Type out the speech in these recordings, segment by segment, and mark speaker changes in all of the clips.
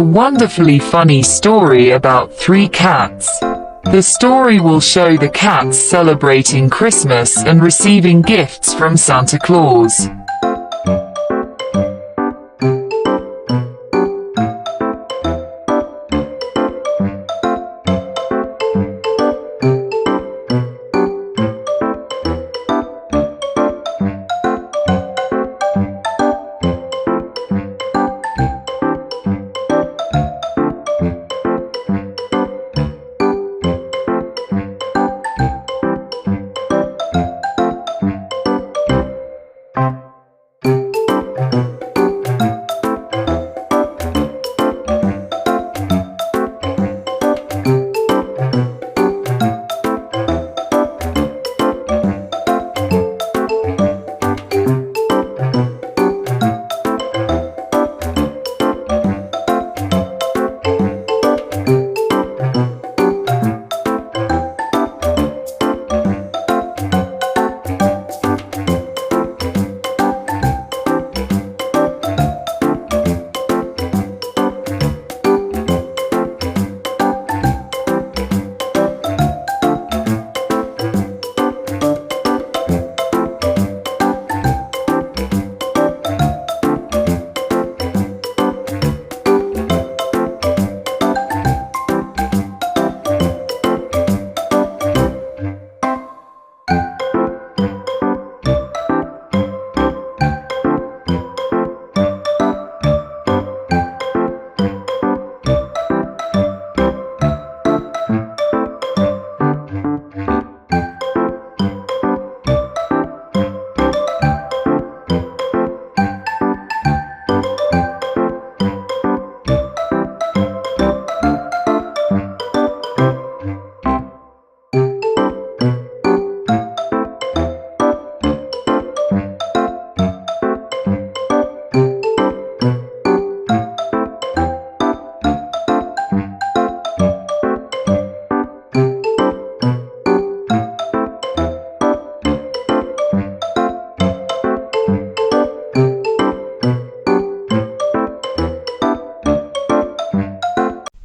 Speaker 1: wonderfully funny story about three cats. The story will show the cats celebrating Christmas and receiving gifts from Santa Claus.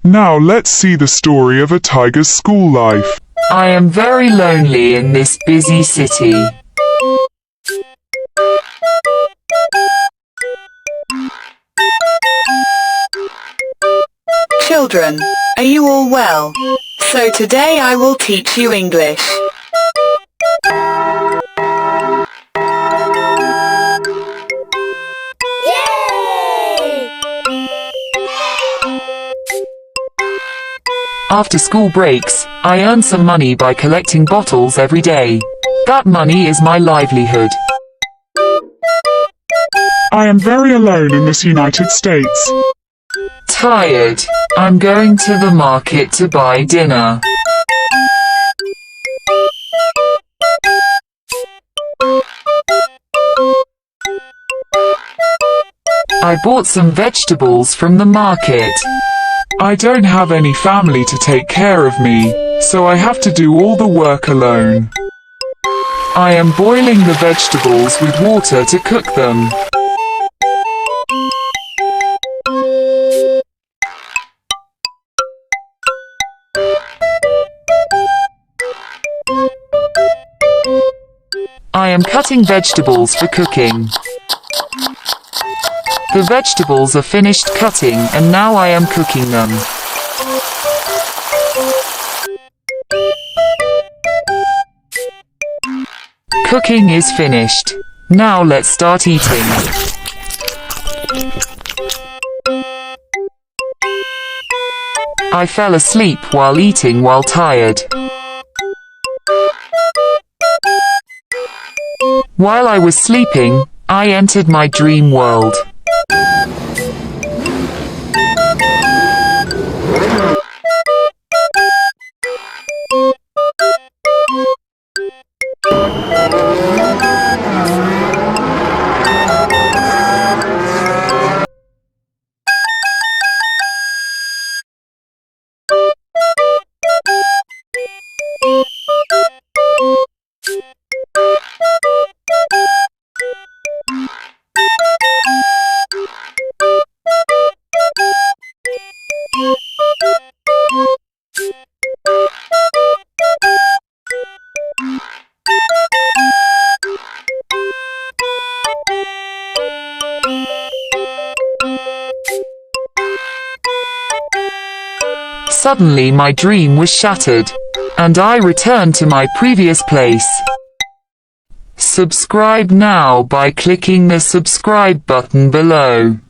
Speaker 2: Now let's see the story of a tiger's school life.
Speaker 1: I am very lonely in this busy city.
Speaker 3: Children, are you all well? So today I will teach you English.
Speaker 1: After school breaks, I earn some money by collecting bottles every day. That money is my livelihood.
Speaker 2: I am very alone in this United States.
Speaker 1: Tired. I'm going to the market to buy dinner. I bought some vegetables from the market.
Speaker 2: I don't have any family to take care of me, so I have to do all the work alone.
Speaker 1: I am boiling the vegetables with water to cook them. I am cutting vegetables for cooking. The vegetables are finished cutting and now I am cooking them. Cooking is finished. Now let's start eating. I fell asleep while eating while tired. While I was sleeping, I entered my dream world. suddenly my dream was shattered, and I returned to my previous place. Subscribe now by clicking the subscribe button below.